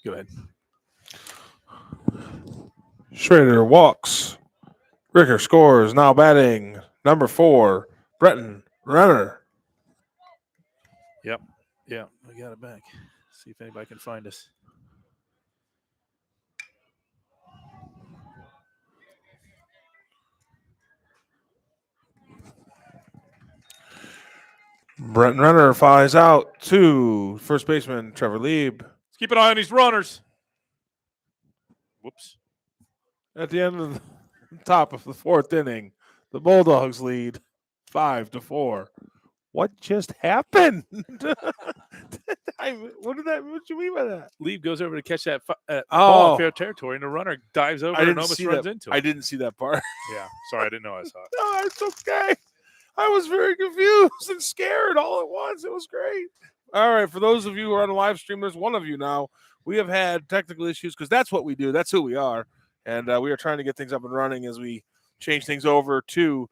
Go ahead. Schrader walks. Ricker scores. Now batting number 4, Bretton Renner. Yep. Yeah, we got it back. See if anybody can find us. Bretton Renner flies out to first baseman Trevor Lieb. Let's keep an eye on these runners. Whoops. At the end of the top of the 4th inning, the Bulldogs lead 5-4. What just happened? What you mean by that? Lieb goes over to catch that ball Oh. in fair territory, and the runner dives over I and didn't almost see runs that. into it. I didn't see that part. Yeah, sorry, I didn't know I saw it. No, it's okay. I was very confused and scared all at once. It was great. All right, for those of you who are on the live stream, there's one of you now. We have had technical issues because that's what we do. That's who we are. And we are trying to get things up and running as we change things over to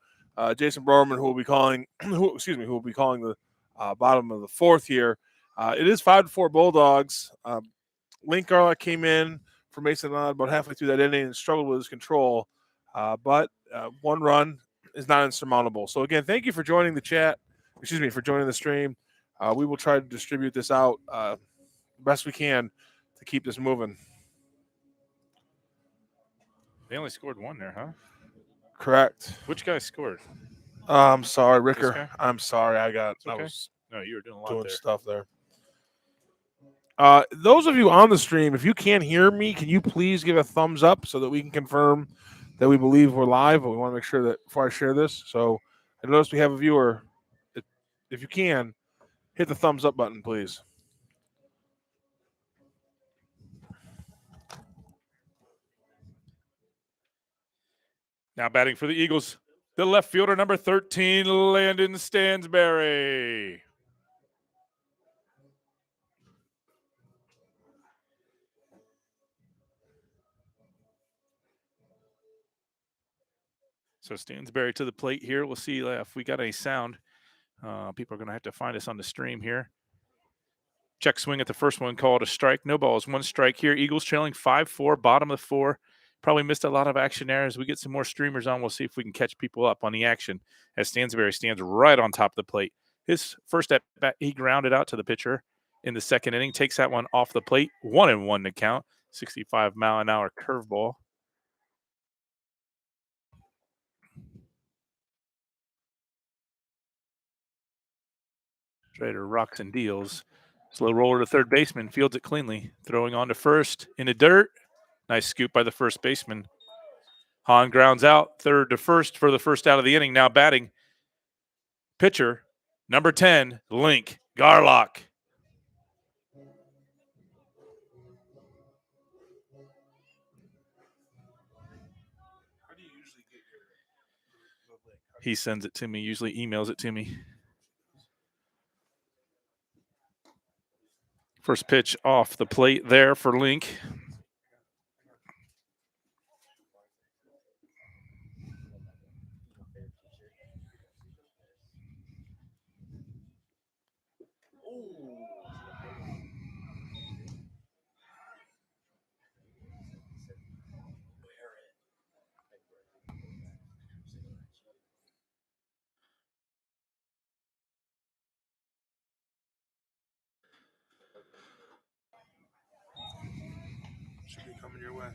Jason Browerman, who will be calling the bottom of the 4th here. It is 5-4 Bulldogs. Link Garlock came in for Mason Nod about halfway through that inning and struggled with his control. But one run is not insurmountable. So, again, thank you for joining the chat. For joining the stream. We will try to distribute this out the best we can to keep this moving. They only scored one there, huh? Correct. Which guy scored? I'm sorry, This Ricker. guy? I'm sorry. I Okay. was No, you were doing a lot doing there. stuff there. Those of you on the stream, if you can't hear me, can you please give a thumbs up so that we can confirm that we believe we're live? But we want to make sure that before I share this. So I noticed we have a viewer. If you can, hit the thumbs up button, please. Now batting for the Eagles, the left fielder, number 13, Landon Stansberry. So Stansberry to the plate here. We'll see if we got any sound. People are going to have to find us on the stream here. Check swing at the first one, called a strike. No balls, 1 strike here. Eagles trailing 5-4, bottom of the 4. Probably missed a lot of action there. As we get some more streamers on, we'll see if we can catch people up on the action as Stansberry stands right on top of the plate. His first at bat, he grounded out to the pitcher in the 2nd inning, takes that one off the plate. 1-1 to count. 65-mile-an-hour curveball. Schrader rocks and deals. Slow roller to third baseman, fields it cleanly. Throwing on to first in the dirt. Nice scoop by the first baseman. Hahn grounds out, third to first for the first out of the inning. Now batting, pitcher, number 10, Link Garlock. He sends it to me, usually emails it to me. First pitch off the plate there for Link. Should be coming your way.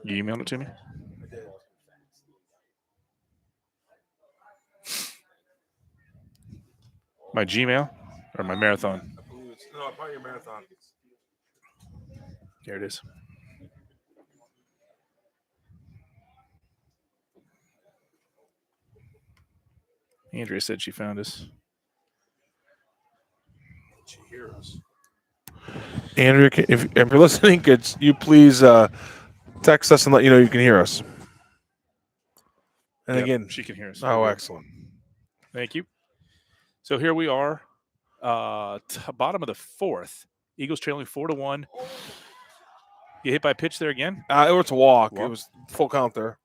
You emailed it to me? I did. My Gmail or my Marathon? I believe it's probably your Marathon. Here it is. Andrea said she found us. She hear us. Andrea, if you're listening, could you please text us and let you know you can hear us? And Yep, again, she can hear us. Oh, excellent. Thank you. So here we are, bottom of the 4th. Eagles trailing 4-1. You hit by pitch there again? It was a walk. Walk. It was full count there.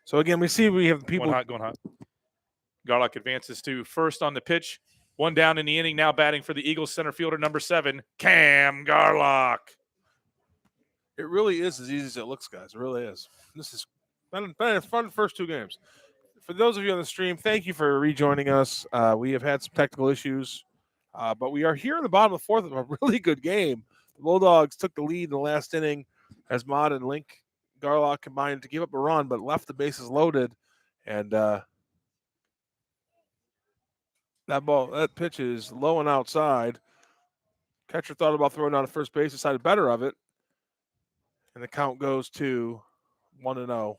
So again, we see we have people Going hot. Garlock advances to first on the pitch. One down in the inning, now batting for the Eagles center fielder, number 7, Cam Garlock. It really is as easy as it looks, guys. It really is. This has been a fun first 2 games. For those of you on the stream, thank you for rejoining us. We have had some technical issues, but we are here in the bottom of the 4th of a really good game. The Bulldogs took the lead in the last inning as Mod and Link Garlock combined to give up a run, but left the bases loaded. And that pitch is low and outside. Catcher thought about throwing down to first base, decided better of it. And the count goes to 1-0.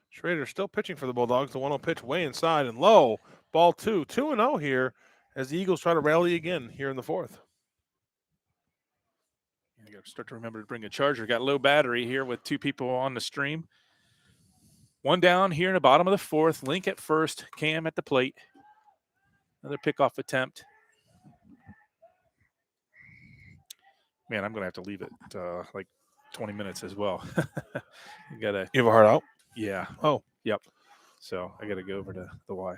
Schrader still pitching for the Bulldogs. The 1-0 pitch way inside and low. Ball 2. 2-0 here as the Eagles try to rally again here in the 4th. You got to start to remember to bring a charger. Got low battery here with 2 people on the stream. One down here in the bottom of the 4th. Link at first. Cam at the plate. Another pickoff attempt. Man, I'm going to have to leave it like 20 minutes as well. You got to. You have a hard out? Yeah. Oh. Yep. So I got to go over to the Y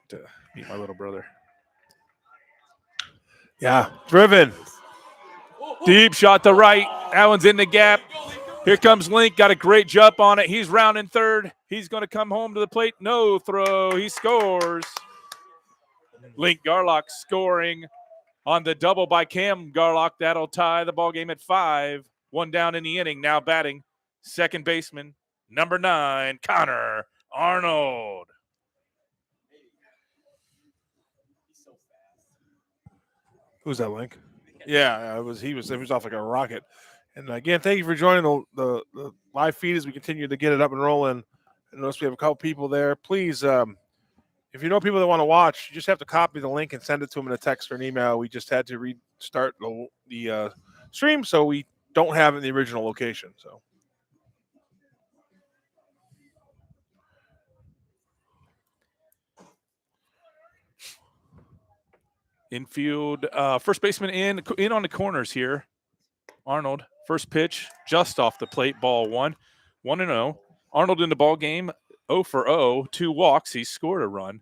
to meet my little brother. Yeah. Driven. Deep shot to right. That one's in the gap. Here comes Link. Got a great jump on it. He's rounding third. He's going to come home to the plate. No throw. He scores. Link Garlock scoring on the double by Cam Garlock. That'll tie the ball game at 5. One down in the inning. Now batting second baseman, number 9, Connor Arnold. Who's that, Link? Yeah, he was off like a rocket. And again, thank you for joining the live feed as we continue to get it up and rolling. I notice we have a couple people there. Please, if you know people that want to watch, you just have to copy the link and send it to them in a text or an email. We just had to restart the stream, so we don't have it in the original location. So. Infield, first baseman in on the corners here. Arnold, first pitch, just off the plate, ball 1. 1-0. Arnold in the ball game, 0 for 0, 2 walks. He scored a run.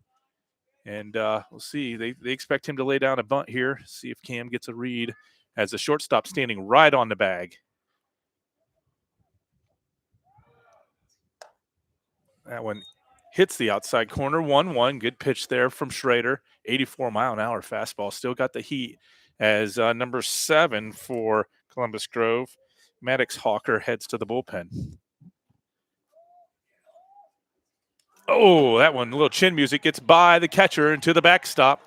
And we'll see. They expect him to lay down a bunt here, see if Cam gets a read as the shortstop standing right on the bag. That one hits the outside corner, 1-1. Good pitch there from Schrader. 84-mile-an-hour fastball. Still got the heat as number 7 for Columbus Grove. Maddox Hawker heads to the bullpen. Oh, that one, a little chin music, gets by the catcher into the backstop.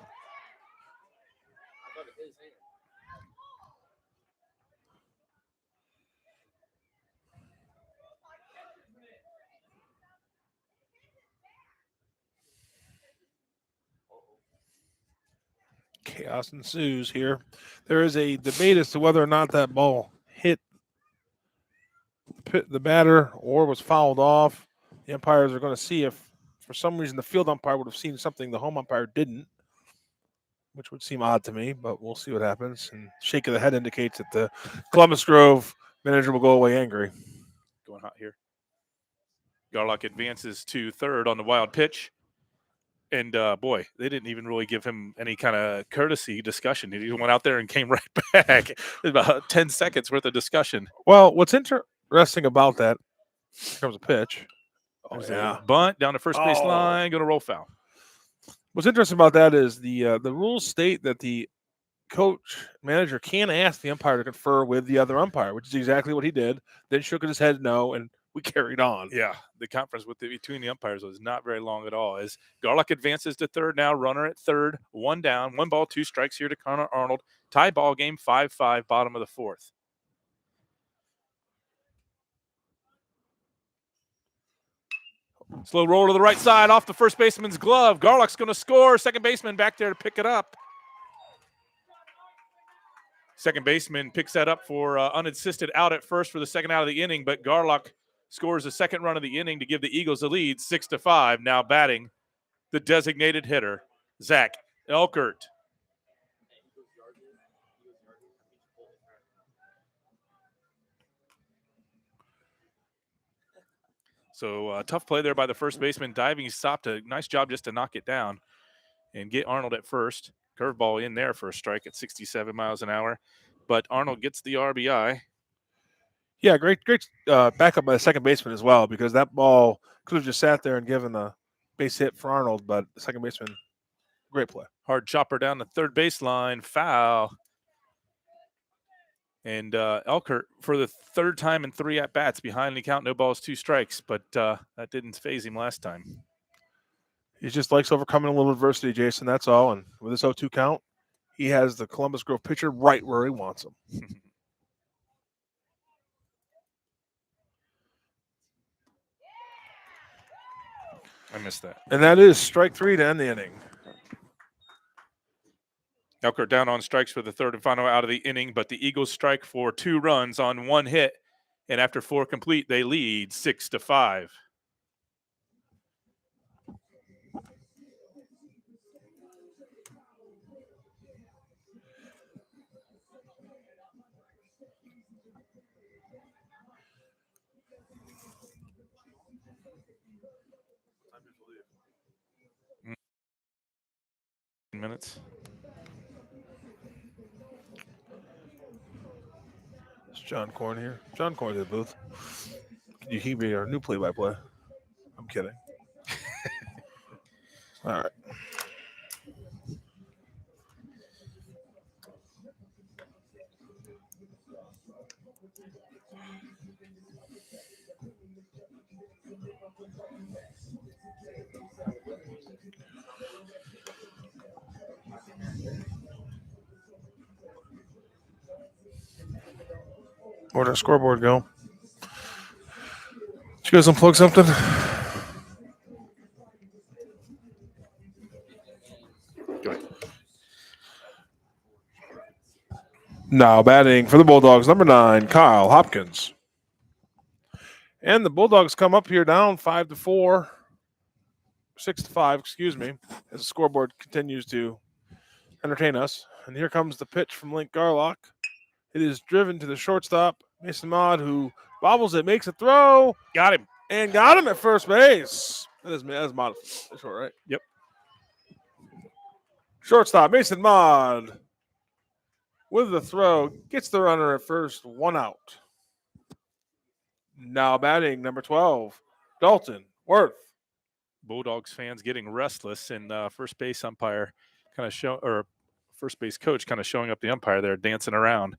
Chaos ensues here. There is a debate as to whether or not that ball hit the batter or was fouled off. The umpires are going to see if, for some reason, the field umpire would have seen something the home umpire didn't, which would seem odd to me, but we'll see what happens. And shake of the head indicates that the Columbus Grove manager will go away angry. Going hot here. Garlock advances to third on the wild pitch. And, boy, they didn't even really give him any kind of courtesy discussion. He went out there and came right back. About 10 seconds worth of discussion. Well, what's interesting about that, here comes a pitch. Oh, yeah. Bunt down the first base line, going to roll foul. What's interesting about that is the rules state that the coach manager can ask the umpire to confer with the other umpire, which is exactly what he did. Then shook his head no, and we carried on. Yeah, the conference between the umpires was not very long at all. As Garlock advances to third now, runner at third, 1 down, 1 ball, 2 strikes here to Connor Arnold. Tie ball game, 5-5, bottom of the 4th. Slow roll to the right side off the first baseman's glove. Garlock's going to score. Second baseman back there to pick it up. Second baseman picks that up for unassisted out at first for the second out of the inning, but Garlock scores the second run of the inning to give the Eagles the lead, 6-5. Now batting the designated hitter, Zach Elkert. So tough play there by the first baseman. Diving stopped. A nice job just to knock it down and get Arnold at first. Curveball in there for a strike at 67 miles an hour. But Arnold gets the RBI. Yeah, great backup by the second baseman as well, because that ball could have just sat there and given a base hit for Arnold, but the second baseman, great play. Hard chopper down the third baseline. Foul. And Elkert, for the third time in 3 at-bats, behind the count, no balls, 2 strikes. But that didn't phase him last time. He just likes overcoming a little adversity, Jason, that's all. And with this 0-2 count, he has the Columbus Grove pitcher right where he wants him. I missed that. And that is strike 3 to end the inning. Elkert down on strikes for the third and final out of the inning, but the Eagles strike for 2 runs on 1 hit. And after 4 complete, they lead 6-5. Minutes. It's John Corn here. John Corn's in the booth. Can you be our new play-by-play? I'm kidding. All right. Where'd our scoreboard go? Did you guys unplug something? Go ahead. Now batting for the Bulldogs, number 9, Kyle Hopkins. And the Bulldogs come up here down 5-4, 6-5, excuse me, as the scoreboard continues to entertain us. And here comes the pitch from Link Garlock. It is driven to the shortstop, Mason Maud, who bobbles it, makes a throw. Got him. And got him at first base. That is Maud. That's short, right? Yep. Shortstop, Mason Maud, with the throw, gets the runner at first, 1 out. Now batting, number 12, Dalton Worth. Bulldogs fans getting restless, and first base umpire first base coach kind of showing up the umpire there, dancing around.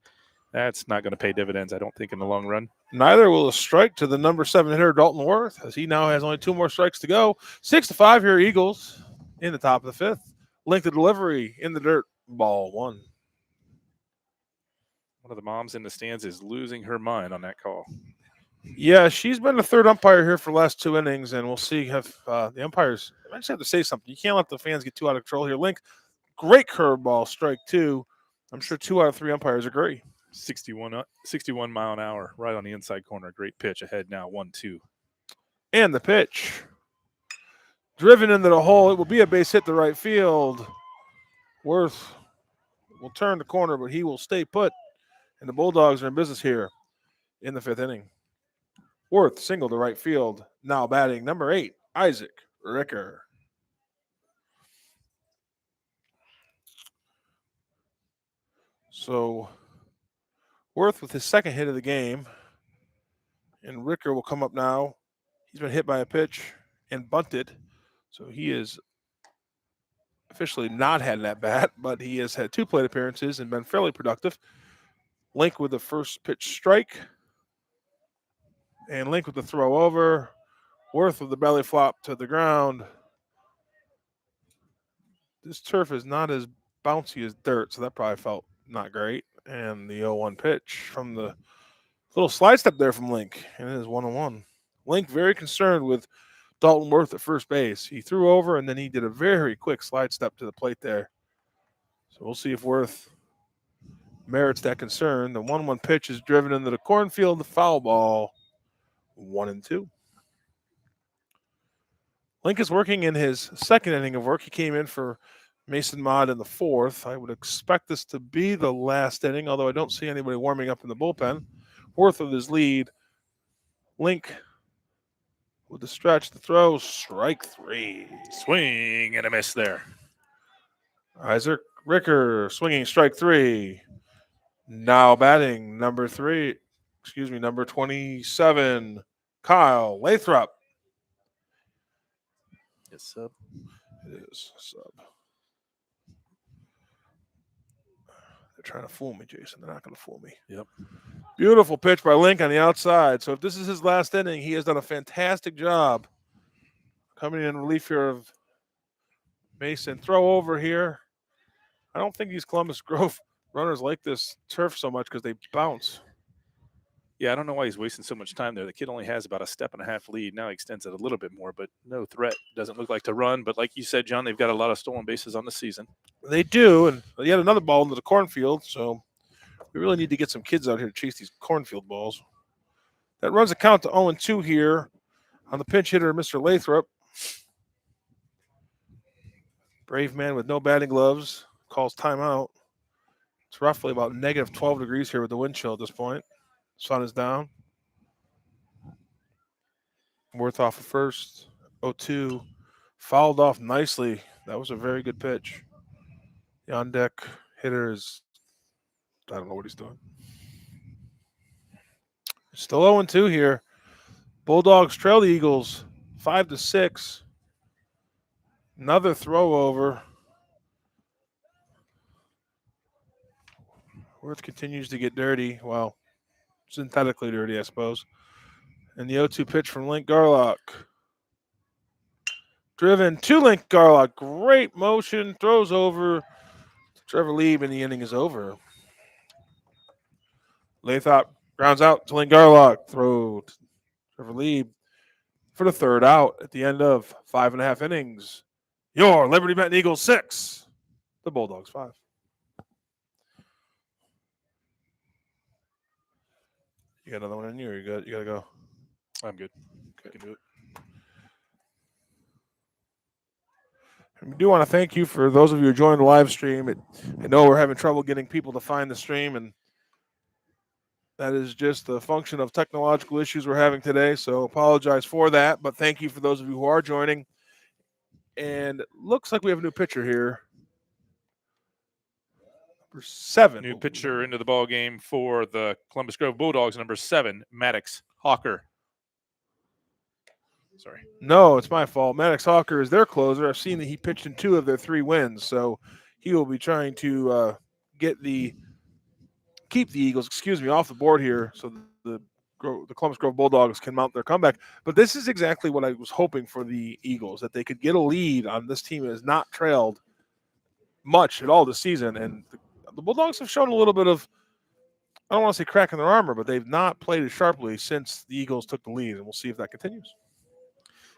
That's not going to pay dividends, I don't think, in the long run. Neither will a strike to the number 7 hitter, Dalton Worth, as he now has only 2 more strikes to go. 6-5 here, Eagles in the top of the 5th. Link the delivery in the dirt, ball 1. One of the moms in the stands is losing her mind on that call. Yeah, she's been the third umpire here for the last 2 innings, and we'll see if the umpires eventually have to say something. You can't let the fans get too out of control here. Link, great curveball, strike 2. I'm sure 2 out of 3 umpires agree. 61 mile an hour, right on the inside corner. Great pitch ahead now, 1-2. And the pitch. Driven into the hole. It will be a base hit to right field. Worth will turn the corner, but he will stay put. And the Bulldogs are in business here in the 5th inning. Worth single to right field. Now batting, number 8, Isaac Ricker. So Worth with his second hit of the game. And Ricker will come up now. He's been hit by a pitch and bunted. So he is officially not had an at-bat, but he has had 2 plate appearances and been fairly productive. Link with the first pitch strike. And Link with the throw over. Worth with the belly flop to the ground. This turf is not as bouncy as dirt, so that probably felt not great. And the 0-1 pitch from the little slide step there from Link. And it is 1-1. Link very concerned with Dalton Worth at first base. He threw over, and then he did a very quick slide step to the plate there. So we'll see if Worth merits that concern. The 1-1 pitch is driven into the cornfield, the foul ball, 1-2. Link is working in his second inning of work. He came in for Mason Maud in the 4th. I would expect this to be the last inning, although I don't see anybody warming up in the bullpen. Worth with his lead. Link with the stretch, the throw, strike 3. Swing and a miss there. Isaac Ricker swinging strike 3. Now batting number 27, Kyle Lathrop. Yes, sub. It is sub. They're trying to fool me, Jason. They're not going to fool me. Yep. Beautiful pitch by Link on the outside. So if this is his last inning, he has done a fantastic job coming in relief here of Mason. Throw over here. I don't think these Columbus Grove runners like this turf so much because they bounce. Yeah, I don't know why he's wasting so much time there. The kid only has about a step and a half lead. Now he extends it a little bit more, but no threat. Doesn't look like to run. But like you said, John, they've got a lot of stolen bases on the season. They do, and yet another ball into the cornfield. So we really need to get some kids out here to chase these cornfield balls. That runs the count to 0-2 here on the pinch hitter, Mr. Lathrop. Brave man with no batting gloves calls timeout. It's roughly about negative 12 degrees here with the wind chill at this point. Sun is down. Worth off at first. 0-2. Fouled off nicely. That was a very good pitch. The on deck hitter is, I don't know what he's doing. Still 0-2 here. Bulldogs trail the Eagles 5-6. Another throw over. Worth continues to get dirty. Well, synthetically dirty, I suppose. And the 0-2 pitch from Link Garlock. Driven to Link Garlock. Great motion. Throws over to Trevor Lieb, and the inning is over. Lathrop grounds out to Link Garlock. Throw to Trevor Lieb for the third out at the end of 5.5 innings. Your Liberty Benton Eagles 6. The Bulldogs 5. You got another one in you, or you got to go? I'm good. I can do it. We do want to thank you for those of you who joined the live stream. I know we're having trouble getting people to find the stream, and that is just the function of technological issues we're having today. So apologize for that, but thank you for those of you who are joining. And looks like we have a new pitcher here. Number 7. New pitcher into the ball game for the Columbus Grove Bulldogs, number 7, Maddox Hawker. Sorry. No, it's my fault. Maddox Hawker is their closer. I've seen that he pitched in 2 of their 3 wins, so he will be trying to keep the Eagles, off the board here, so the Columbus Grove Bulldogs can mount their comeback. But this is exactly what I was hoping for the Eagles, that they could get a lead on this team that has not trailed much at all this season. And the Bulldogs have shown a little bit of, I don't want to say crack in their armor, but they've not played as sharply since the Eagles took the lead, and we'll see if that continues.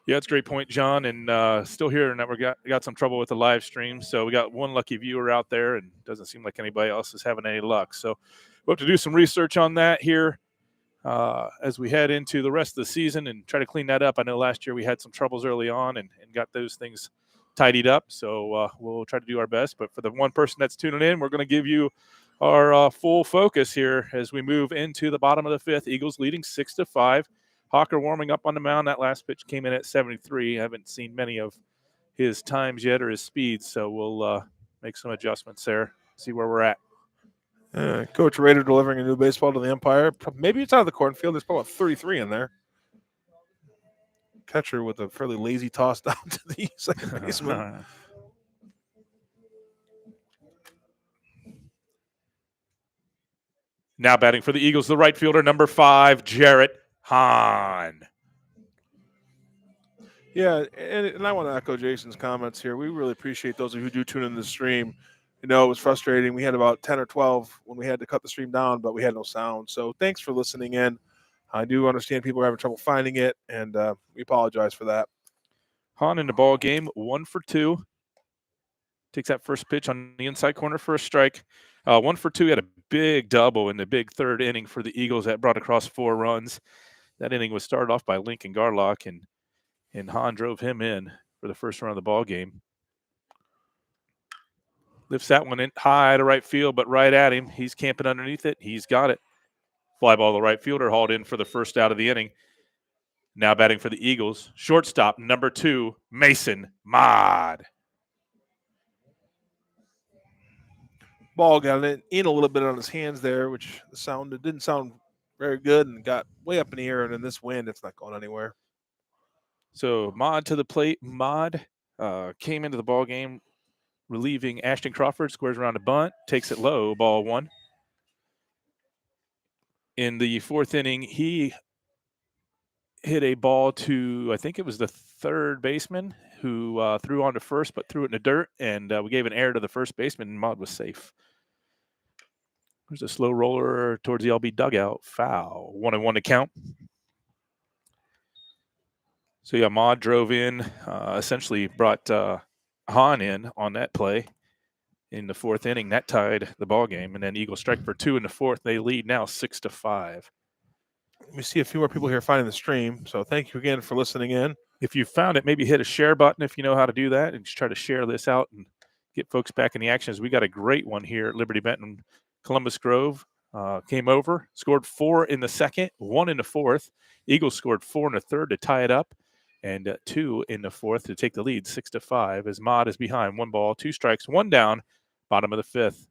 Yeah, it's a great point, John. And still here, and we got some trouble with the live stream. So we got one lucky viewer out there, and it doesn't seem like anybody else is having any luck. So we'll have to do some research on that here as we head into the rest of the season and try to clean that up. I know last year we had some troubles early on and got those things tidied up. So we'll try to do our best. But for the one person that's tuning in, we're going to give you our full focus here as we move into the bottom of the 5th. Eagles leading 6-5. Hawker warming up on the mound. That last pitch came in at 73. I haven't seen many of his times yet or his speeds, so we'll make some adjustments there, see where we're at. Coach Rader delivering a new baseball to the umpire. Maybe it's out of the cornfield. There's probably 33 in there. Catcher with a fairly lazy toss down to the second baseman. Now batting for the Eagles, the right fielder, number 5, Jarrett Hahn. Yeah, and I want to echo Jason's comments here. We really appreciate those of you who do tune in the stream. You know, it was frustrating. We had about 10 or 12 when we had to cut the stream down, but we had no sound. So thanks for listening in. I do understand people are having trouble finding it, and we apologize for that. Hahn in the ball game, 1 for 2. Takes that first pitch on the inside corner for a strike. 1 for 2. He had a big double in the big 3rd inning for the Eagles that brought across 4 runs. That inning was started off by Lincoln Garlock, and Hahn drove him in for the first run of the ball game. Lifts that one in high to right field, but right at him. He's camping underneath it. He's got it. Fly ball to right fielder, hauled in for the first out of the inning. Now batting for the Eagles, shortstop number 2, Mason Mod. Ball got it in a little bit on his hands there, which it didn't sound very good and got way up in the air. And in this wind, it's not going anywhere. So Mod to the plate. Mod came into the ball game relieving Ashton Crawford, squares around a bunt, takes it low, ball 1. In the 4th inning, he hit a ball to, I think it was the third baseman, who threw on to first but threw it in the dirt, and we gave an error to the first baseman, and Mod was safe. There's a slow roller towards the LB dugout. Foul. 1-1 to count. So, yeah, Mod drove in, essentially brought Hahn in on that play in the 4th inning. That tied the ball game, and then Eagles strike for 2 in the 4th. They lead now 6-5. We see a few more people here finding the stream, so thank you again for listening in. If you found it, maybe hit a share button if you know how to do that, and just try to share this out and get folks back in the action. As we got a great one here at Liberty Benton. Columbus Grove came over, scored 4 in the 2nd, 1 in the 4th. Eagles scored 4 in the 3rd to tie it up, and 2 in the 4th to take the lead 6-5. As Mod is behind, 1 ball, 2 strikes, 1 down, bottom of the 5th.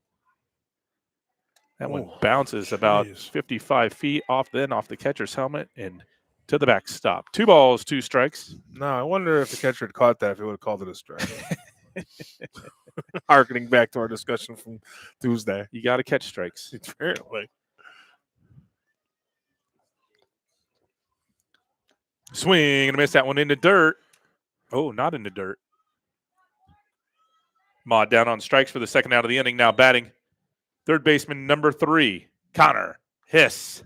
That one bounces about 55 feet off the catcher's helmet and to the backstop. 2 balls, 2 strikes. No, I wonder if the catcher had caught that, if he would have called it a strike. Harkening back to our discussion from Tuesday. You got to catch strikes. Apparently. Swing and miss that one in the dirt. Oh, not in the dirt. Mod down on strikes for the 2nd out of the inning. Now batting, third baseman number 3, Connor Hiss.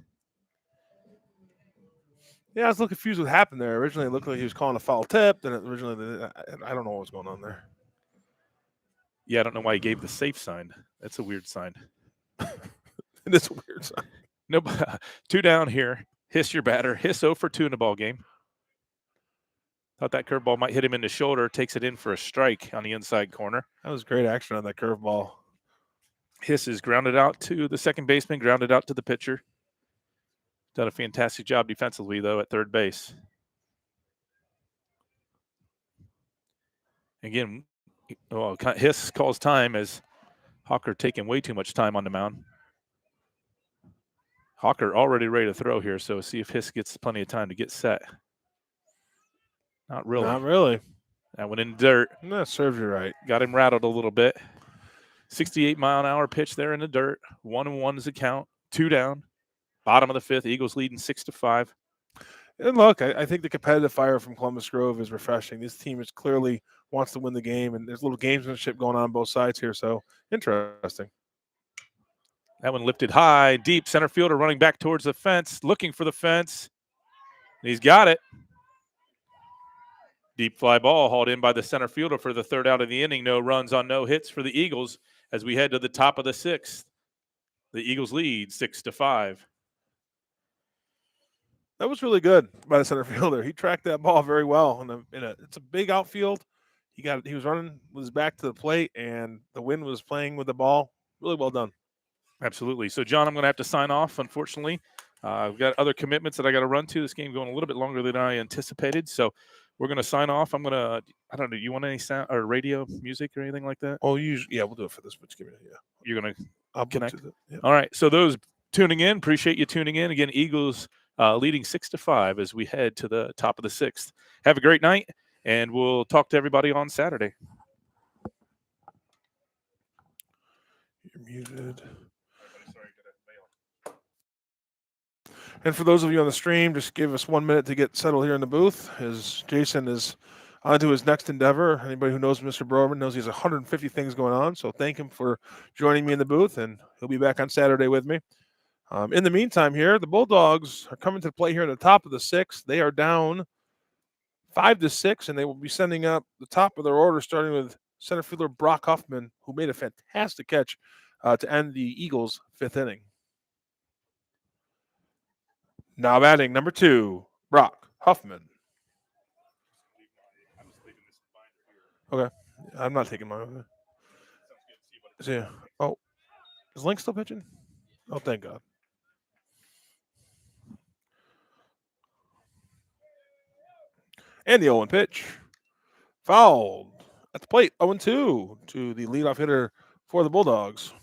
Yeah, I was a little confused what happened there. Originally, it looked like he was calling a foul tip. Then I don't know what was going on there. Yeah, I don't know why he gave the safe sign. That's a weird sign. It is a weird sign. No, 2 down here. Hiss your batter. Hiss 0 for 2 in the ball game. Thought that curveball might hit him in the shoulder. Takes it in for a strike on the inside corner. That was great action on that curveball. Hiss is grounded out to the second baseman, grounded out to the pitcher. Done a fantastic job defensively, though, at third base. Again, Hiss calls time as Hawker taking way too much time on the mound. Hawker already ready to throw here, so see if Hiss gets plenty of time to get set. Not really. Not really. That went in dirt. That serves you right. Got him rattled a little bit. 68-mile-an-hour pitch there in the dirt. 1-1 is the count. 2 down. Bottom of the 5th. Eagles leading 6-5. And look, I think the competitive fire from Columbus Grove is refreshing. This team is clearly wants to win the game, and there's a little gamesmanship going on both sides here. So interesting. That one lifted high, deep. Center fielder running back towards the fence, looking for the fence. He's got it. Deep fly ball hauled in by the center fielder for the 3rd out of the inning. No runs on no hits for the Eagles as we head to the top of the 6th. The Eagles lead 6-5. That was really good by the center fielder. He tracked that ball very well. It's a big outfield. He was running with his back to the plate, and the wind was playing with the ball. Really well done. Absolutely. So, John, I'm going to have to sign off, unfortunately. I've got other commitments that I got to run to. This game going a little bit longer than I anticipated. So we're going to sign off. I don't know. You want any sound or radio music or anything like that? Oh, we'll do it for this. But give me You're going to connect. Yeah. All right. So those tuning in, appreciate you tuning in. Again, Eagles leading 6-5 as we head to the top of the 6th. Have a great night, and we'll talk to everybody on Saturday. You're muted. And for those of you on the stream, just give us 1 minute to get settled here in the booth as Jason is on to his next endeavor. Anybody who knows Mr. Browerman knows he has 150 things going on. So thank him for joining me in the booth, and he'll be back on Saturday with me. In the meantime here, the Bulldogs are coming to play here in the top of the 6th. They are down 5-6, and they will be sending up the top of their order, starting with center fielder Brock Huffman, who made a fantastic catch to end the Eagles' 5th inning. Now batting number 2, Brock Huffman. Okay. I'm not taking mine. Yeah. Oh, is Link still pitching? Oh, thank God. And the 0-1 pitch. Fouled at the plate. 0-2 to the leadoff hitter for the Bulldogs.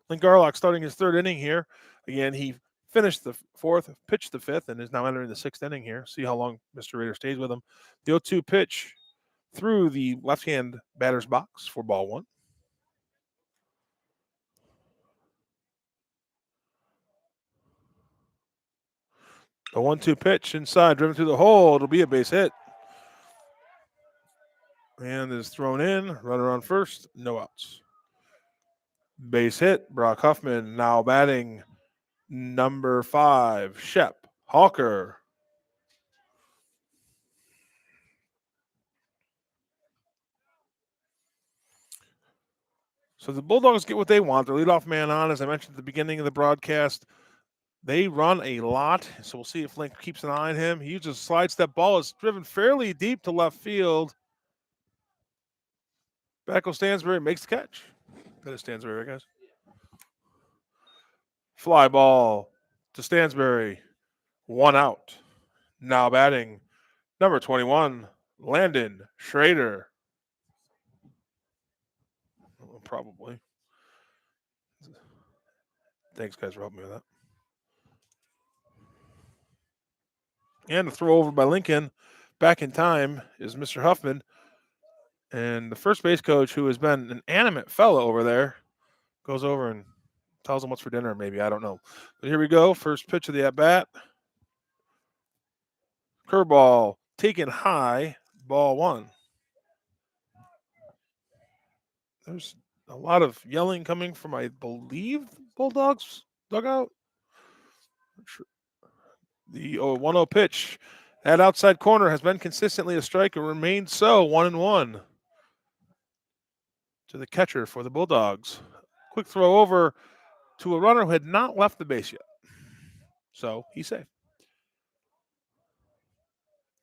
Link Garlock starting his third inning here. Again, he finished the fourth, pitched the fifth, and is now entering the sixth inning here. See how long Mr. Raider stays with him. The 0-2 pitch through the left-hand batter's box for ball one. The 1-2 pitch inside, driven through the hole. It'll be a base hit. And is thrown in. Runner on first. No outs. Base hit. Brock Huffman now batting number 5. Shep Hawker. So the Bulldogs get what they want. Their leadoff man on, as I mentioned at the beginning of the broadcast. They run a lot, so we'll see if Link keeps an eye on him. He uses a slide step ball. It's driven fairly deep to left field. Back goes Stansbury, makes the catch. That is Stansbury, right, guys? Fly ball to Stansbury. 1 out. Now batting number 21, Landon Schrader. Probably. Thanks, guys, for helping me with that. And the throw over by Lincoln back in time is Mr. Huffman. And the first base coach, who has been an animate fellow over there, goes over and tells him what's for dinner, maybe. I don't know. But here we go. First pitch of the at-bat. Curveball taken high. Ball one. There's a lot of yelling coming from, I believe, Bulldogs dugout. The 1-0 pitch. That outside corner has been consistently a strike and remained so. 1-1 to the catcher for the Bulldogs. Quick throw over to a runner who had not left the base yet. So he's safe.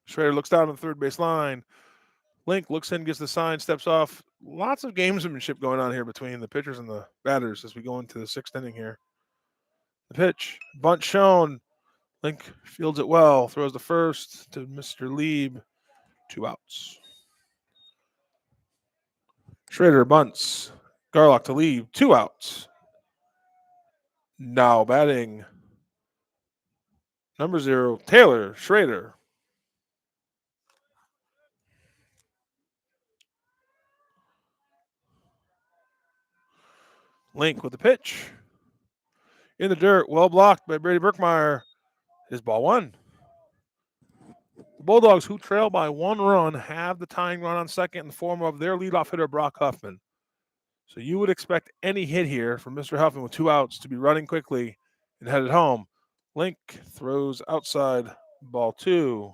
Schrader looks down on the third base line. Link looks in, gets the sign, steps off. Lots of gamesmanship going on here between the pitchers and the batters as we go into the sixth inning here. The pitch, bunt shown. Link fields it well, throws the first to Mr. Lieb. 2 outs. Schrader bunts. Garlock to Lieb. 2 outs. Now batting number 0, Taylor Schrader. Link with the pitch. In the dirt, well blocked by Brady Berkmeyer. Is ball one. The Bulldogs, who trail by 1 run, have the tying run on second in the form of their leadoff hitter, Brock Huffman. So you would expect any hit here from Mr. Huffman with 2 outs to be running quickly and headed home. Link throws outside, ball 2.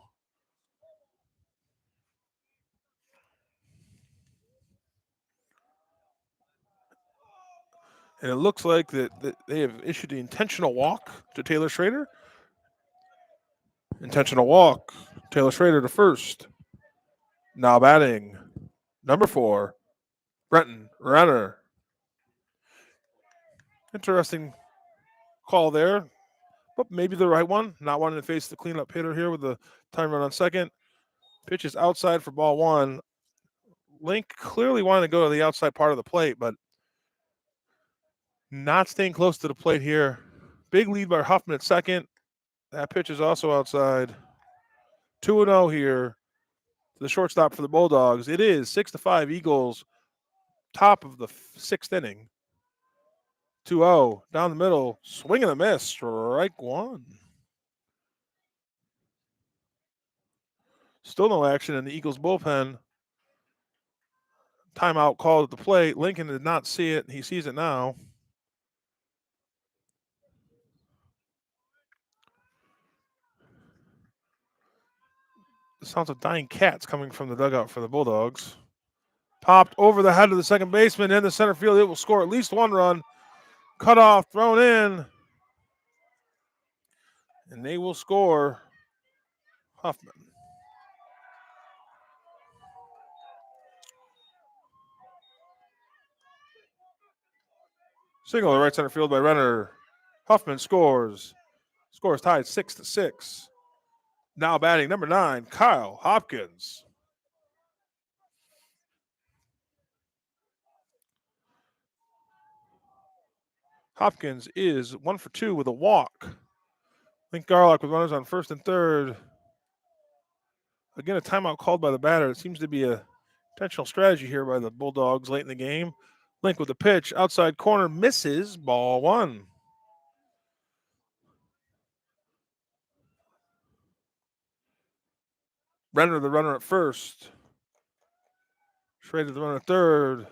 And it looks like that they have issued the intentional walk to Taylor Schrader. Intentional walk. Taylor Schrader to first. Now batting number 4, Brenton Renner. Interesting call there, but maybe the right one. Not wanting to face the cleanup hitter here with the time run on second. Pitch is outside for ball 1. Link clearly wanted to go to the outside part of the plate, but not staying close to the plate here. Big lead by Huffman at second. That pitch is also outside. 2-0 here to the shortstop for the Bulldogs. It is 6-5 Eagles, top of the sixth inning. 2-0 down the middle, swing and a miss, strike 1. Still no action in the Eagles bullpen. Timeout called at the plate. Lincoln did not see it. He sees it now. The sounds of dying cats coming from the dugout for the Bulldogs. Popped over the head of the second baseman in the center field. It will score at least 1 run. Cut off, thrown in. And they will score Huffman. Single to right center field by Renner. Huffman scores. Score is tied 6-6. Now batting number 9, Kyle Hopkins. Hopkins is 1 for 2 with a walk. Link Garlock with runners on first and third. Again, a timeout called by the batter. It seems to be a intentional strategy here by the Bulldogs late in the game. Link with the pitch. Outside corner misses. Ball 1. Renner the runner at first. Schrader the runner at third.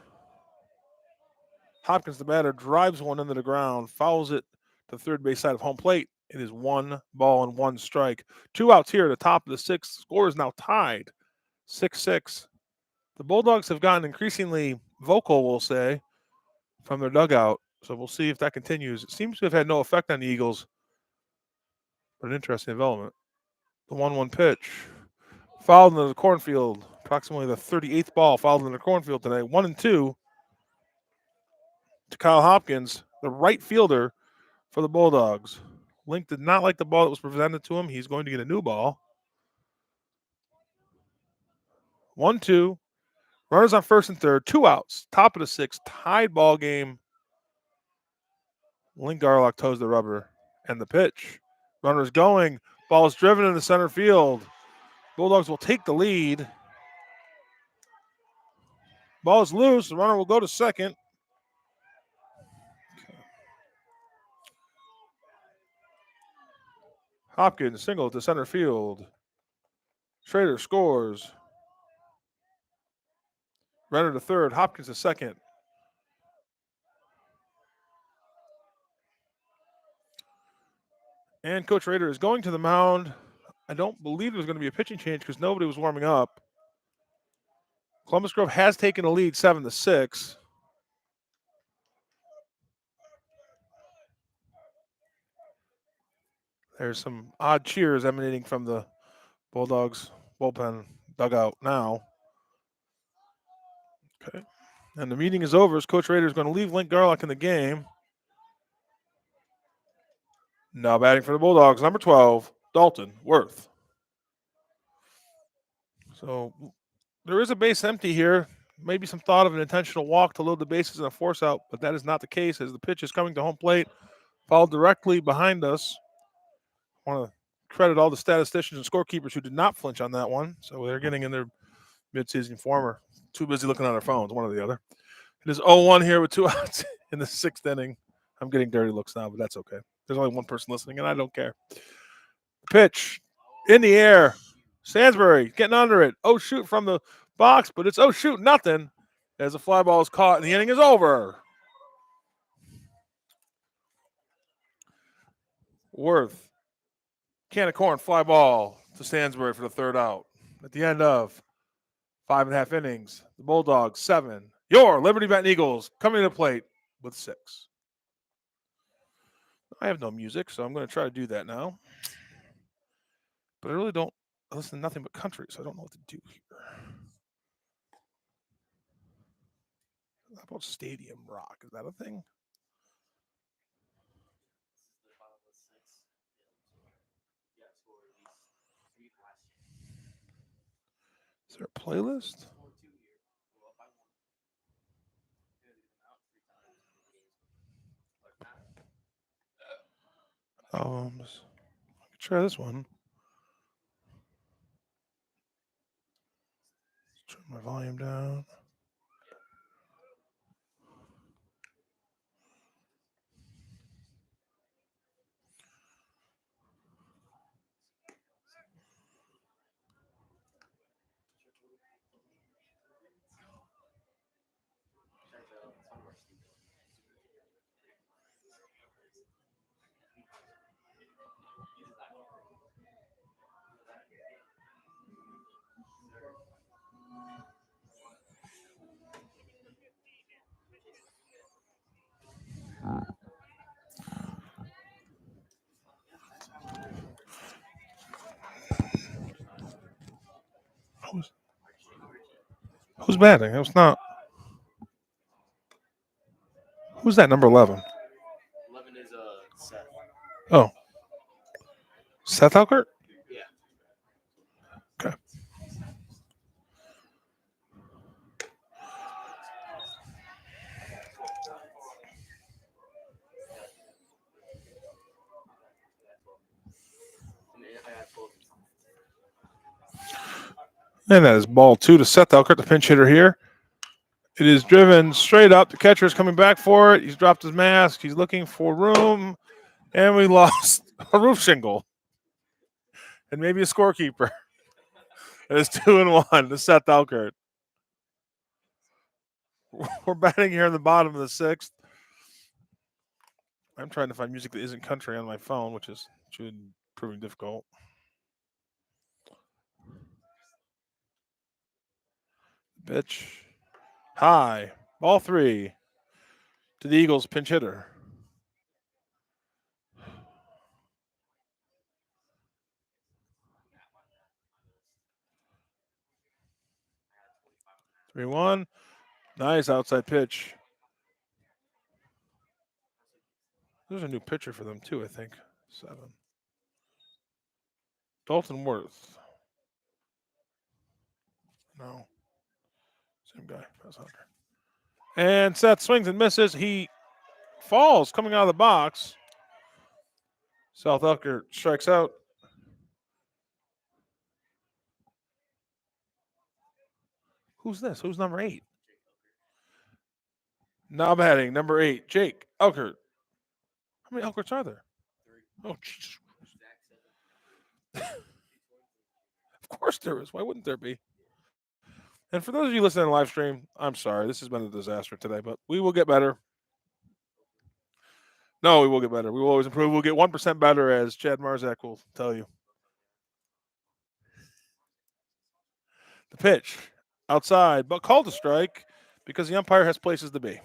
Hopkins the batter drives one into the ground. Fouls it to third base side of home plate. It is 1 ball and 1 strike. 2 outs here at the top of the 6th. Score is now tied. 6-6. The Bulldogs have gotten increasingly vocal, we'll say, from their dugout. So we'll see if that continues. It seems to have had no effect on the Eagles, but an interesting development. The 1-1 pitch. Fouled into the cornfield. Approximately the 38th ball fouled into the cornfield today. 1-2 to Kyle Hopkins, the right fielder for the Bulldogs. Link did not like the ball that was presented to him. He's going to get a new ball. 1-2. Runners on first and third. 2 outs. Top of the 6th. Tied ball game. Link Garlock toes the rubber. And the pitch. Runners going. Ball is driven into center field. Bulldogs will take the lead. Ball is loose. The runner will go to second. Hopkins single to center field. Schrader scores. Runner to third. Hopkins to second. And Coach Rader is going to the mound. I don't believe there's going to be a pitching change because nobody was warming up. Columbus Grove has taken a lead 7-6. There's some odd cheers emanating from the Bulldogs bullpen dugout now. Okay. And the meeting is over as Coach Rader is going to leave Link Garlock in the game. Now batting for the Bulldogs, number 12, Dalton Worth. So there is a base empty here. Maybe some thought of an intentional walk to load the bases and a force out, but that is not the case as the pitch is coming to home plate, fouled directly behind us. I want to credit all the statisticians and scorekeepers who did not flinch on that one. So they're getting in their midseason form or too busy looking on their phones, one or the other. It is 0-1 here with 2 outs in the 6th inning. I'm getting dirty looks now, but that's okay. There's only one person listening, and I don't care. Pitch in the air. Stansbury getting under it. Oh, shoot from the box, but it's oh, shoot, nothing as the fly ball is caught and the inning is over. Worth. Can of corn, fly ball to Stansbury for the 3rd out. At the end of 5.5 innings, the Bulldogs 7. Your Liberty Benton Eagles coming to the plate with 6. I have no music, so I'm going to try to do that now. But I really don't listen to nothing but country, so I don't know what to do here. How about Stadium Rock? Is that a thing? Is there a playlist? I can try this one. Turn my volume down. Who's batting? It was not. Who's that number 11? 11 is Seth. Oh. Seth Halkert? Yeah. And that is ball 2 to Seth Elkert, the pinch hitter here. It is driven straight up. The catcher is coming back for it. He's dropped his mask. He's looking for room. And we lost a roof shingle. And maybe a scorekeeper. It is 2-1 to Seth Elkert. We're batting here in the bottom of the 6th. I'm trying to find music that isn't country on my phone, which is proving difficult. Pitch. High. Ball 3 to the Eagles pinch hitter. Three one. Nice outside pitch. There's a new pitcher for them too, I think. 7. Dalton Worth. No. Same guy. That's Hunter. And Seth swings and misses. He falls coming out of the box. Seth Elkert strikes out. Who's this? Who's number 8? Now batting, number 8, Jake Elkert. How many Elkerts are there? 3. Oh, Jesus. Of course there is. Why wouldn't there be? And for those of you listening to the live stream, I'm sorry. This has been a disaster today, but we will get better. No, we will get better. We will always improve. We'll get 1% better, as Chad Marzak will tell you. The pitch outside, but called a strike because the umpire has places to be.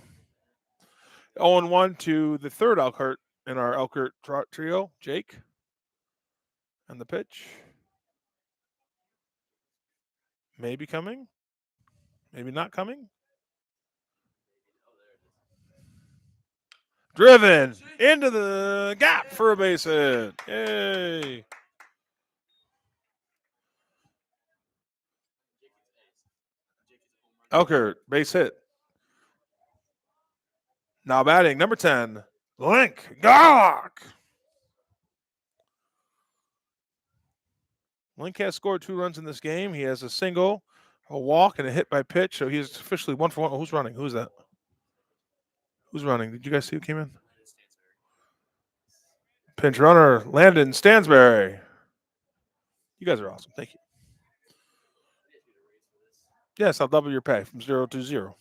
0-1 to the third Elkert in our Elkert trio, Jake. And the pitch. Maybe coming. Maybe not coming. Driven into the gap for a base hit. Yay. Elkert, base hit. Now batting, number 10, Link Garlock. Link has scored 2 runs in this game. He has a single, a walk, and a hit by pitch. So he's officially 1 for 1. Oh, who's running? Who's that? Who's running? Did you guys see who came in? Pinch runner, Landon Stansberry. You guys are awesome. Thank you. Yes, I'll double your pay from 0 to 0.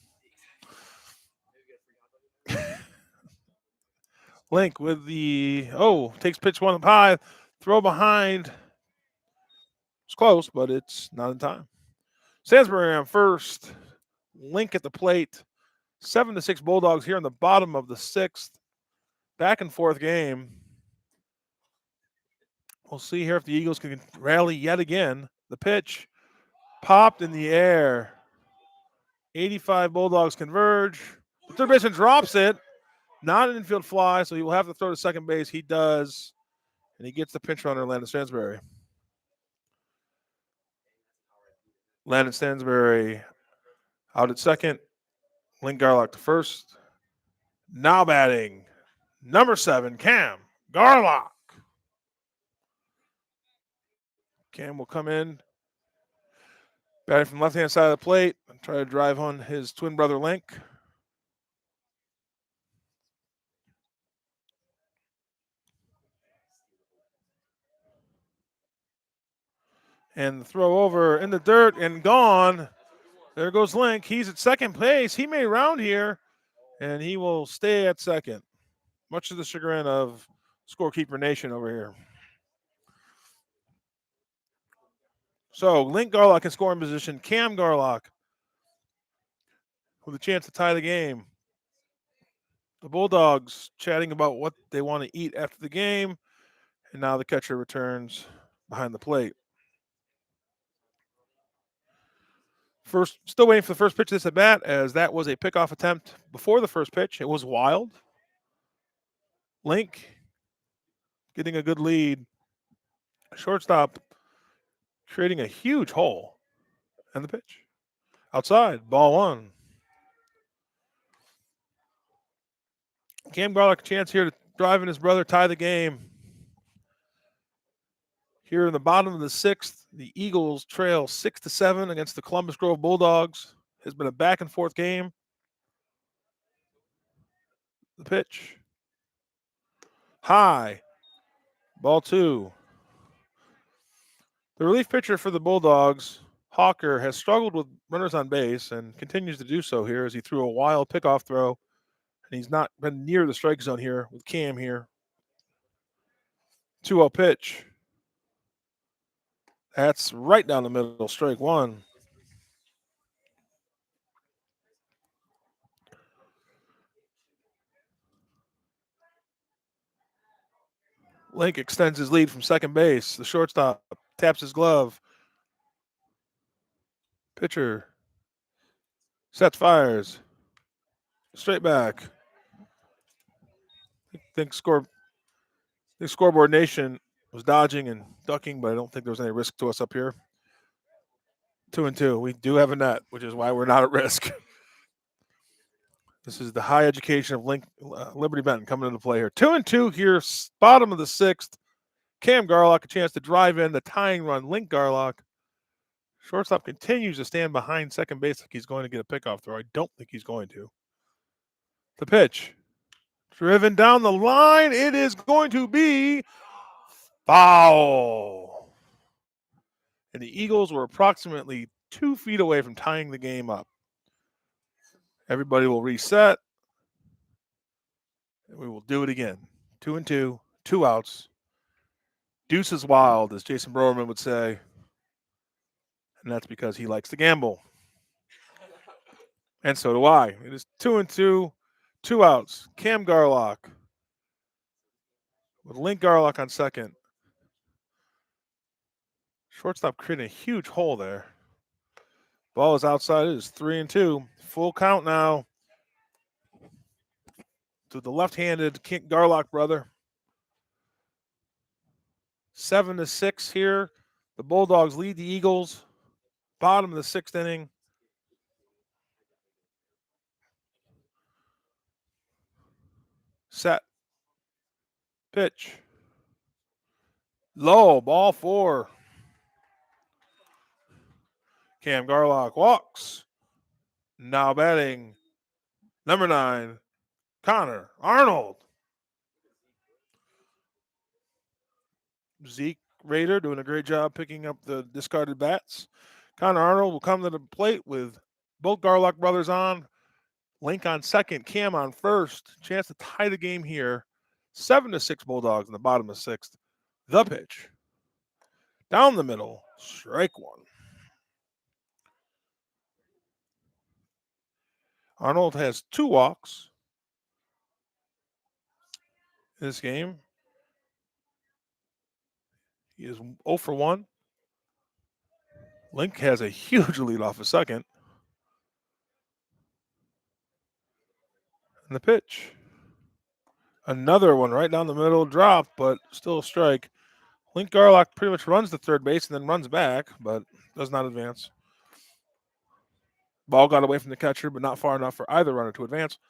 Link with the, takes pitch 1 up high, throw behind. It's close, but it's not in time. Stansberry on first. Link at the plate. 7-6 Bulldogs here in the bottom of the 6th. Back and forth game. We'll see here if the Eagles can rally yet again. The pitch popped in the air. 85 Bulldogs converge. The third baseman drops it. Not an infield fly, so he will have to throw to second base. He does. And he gets the pinch runner, Landon Stansberry. Landon Stansberry out at second. Link Garlock to first. Now batting, number 7, Cam Garlock. Cam will come in, batting from left-hand side of the plate and try to drive on his twin brother Link. And the throw over in the dirt and gone. There goes Link. He's at second base. He may round here, and he will stay at second, much to the chagrin of Scorekeeper Nation over here. So Link Garlock in scoring position. Cam Garlock with a chance to tie the game. The Bulldogs chatting about what they want to eat after the game, and now the catcher returns behind the plate. First, still waiting for the first pitch of this at bat, as that was a pickoff attempt before the first pitch. It was wild. Link getting a good lead. Shortstop creating a huge hole. And the pitch. Outside, ball 1. Cam Garlock, a chance here to drive in his brother, tie the game. Here in the bottom of the sixth, the Eagles trail 6-7 against the Columbus Grove Bulldogs. Has been a back and forth game. The pitch. High. Ball 2. The relief pitcher for the Bulldogs, Hawker, has struggled with runners on base and continues to do so here as he threw a wild pickoff throw. And he's not been near the strike zone here with Cam here. 2-0 pitch. That's right down the middle, strike 1. Link extends his lead from second base. The shortstop taps his glove. Pitcher sets, fires. Straight back. I think Scoreboard Nation was dodging and ducking, but I don't think there was any risk to us up here. 2-2. We do have a net, which is why we're not at risk. This is the high education of Liberty Benton coming into play here. 2-2 here, bottom of the sixth. Cam Garlock, a chance to drive in the tying run. Link Garlock. Shortstop continues to stand behind second base like he's going to get a pickoff throw. I don't think he's going to. The pitch. Driven down the line. It is going to be foul. And the Eagles were approximately 2 feet away from tying the game up. Everybody will reset. And we will do it again. 2-2, 2 outs. Deuce is wild, as Jason Browerman would say. And that's because he likes to gamble. And so do I. It is 2-2, 2 outs. Cam Garlock with Link Garlock on second. Shortstop creating a huge hole there. Ball is outside. It is 3-2. Full count now to the left-handed Garlock brother. 7-6 here. The Bulldogs lead the Eagles. Bottom of the sixth inning. Set. Pitch. Low. Ball 4. Cam Garlock walks. Now batting number 9, Connor Arnold. Zeke Rader doing a great job picking up the discarded bats. Connor Arnold will come to the plate with both Garlock brothers on. Link on second, Cam on first. Chance to tie the game here. 7-6 Bulldogs in the bottom of sixth. The pitch. Down the middle. Strike 1. Arnold has 2 walks in this game. He is 0 for 1. Link has a huge lead off a second. And the pitch. Another one right down the middle, drop, but still a strike. Link Garlock pretty much runs to third base and then runs back, but does not advance. Ball got away from the catcher, but not far enough for either runner to advance.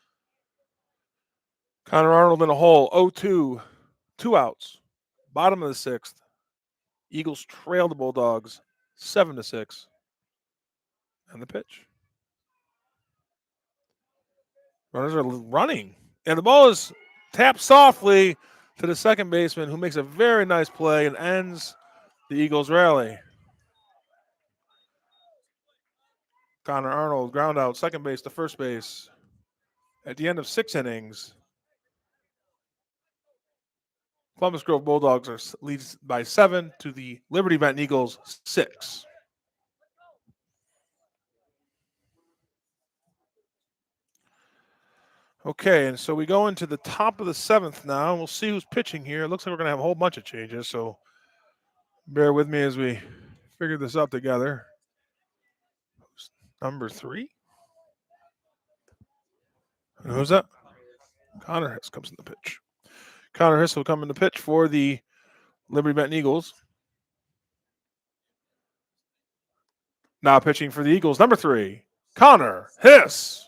Connor Arnold in a hole, 0-2, 2 outs. Bottom of the sixth. Eagles trail the Bulldogs 7-6. And the pitch. Runners are running. And the ball is tapped softly to the second baseman, who makes a very nice play and ends the Eagles' rally. Connor Arnold, ground out, second base to first base. At the end of 6 innings, Columbus Grove Bulldogs are leads by 7 to the Liberty Benton Eagles 6. Okay, and so we go into the top of the 7th now. We'll see who's pitching here. It looks like we're going to have a whole bunch of changes, so bear with me as we figure this out together. Number 3? And who's that? Connor Hiss comes in the pitch. Connor Hiss will come in the pitch for the Liberty Benton Eagles. Now pitching for the Eagles, number 3, Connor Hiss.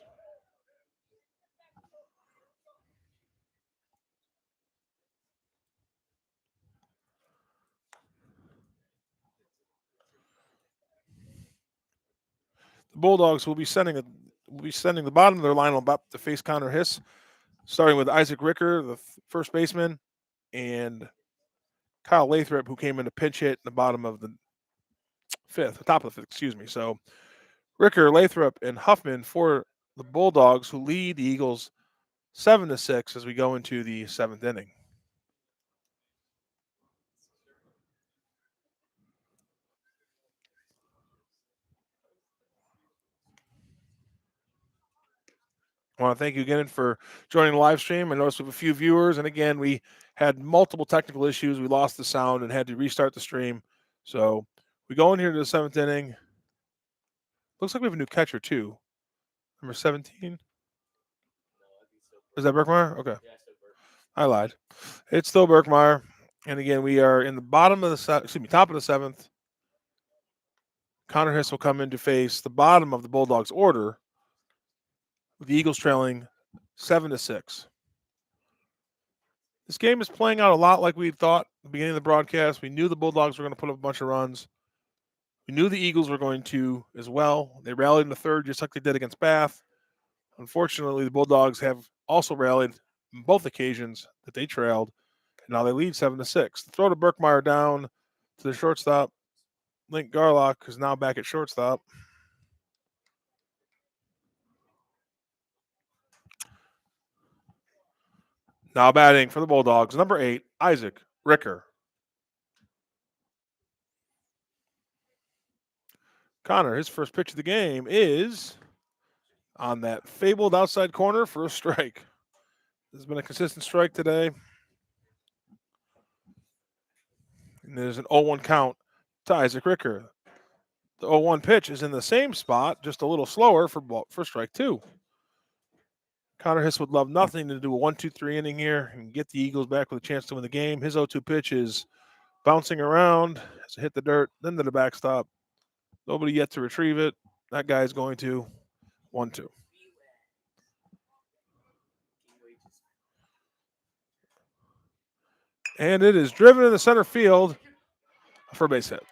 The Bulldogs will be sending the bottom of their lineup up to face Connor Hiss, starting with Isaac Ricker, the first baseman, and Kyle Lathrop, who came in to pinch hit in the bottom of the top of the fifth, excuse me. So Ricker, Lathrop, and Huffman for the Bulldogs, who lead the Eagles 7-6 as we go into the seventh inning. I want to thank you again for joining the live stream. I noticed we have a few viewers, and again, we had multiple technical issues. We lost the sound and had to restart the stream. So we go in here to the seventh inning. Looks like we have a new catcher too. Number 17. Is that Berkmeyer? Okay. I lied. It's still Berkmeyer. And again, we are in the top of the seventh. Connor Hiss will come in to face the bottom of the Bulldogs order, with the Eagles trailing 7-6. This game is playing out a lot like we thought at the beginning of the broadcast. We knew the Bulldogs were going to put up a bunch of runs. We knew the Eagles were going to as well. They rallied in the third just like they did against Bath. Unfortunately, the Bulldogs have also rallied on both occasions that they trailed, and now they lead 7-6. The throw to Berkmeyer down to the shortstop. Link Garlock is now back at shortstop. Now batting for the Bulldogs, number 8, Isaac Ricker. Connor, his first pitch of the game is on that fabled outside corner for a strike. This has been a consistent strike today. And there's an 0-1 count to Isaac Ricker. The 0-1 pitch is in the same spot, just a little slower for strike 2. Connor Hiss would love nothing to do a 1-2-3 inning here and get the Eagles back with a chance to win the game. His 0-2 pitch is bouncing around, has to hit the dirt, then to the backstop. Nobody yet to retrieve it. That guy's going to 1-2. And it is driven in the center field for a base hit.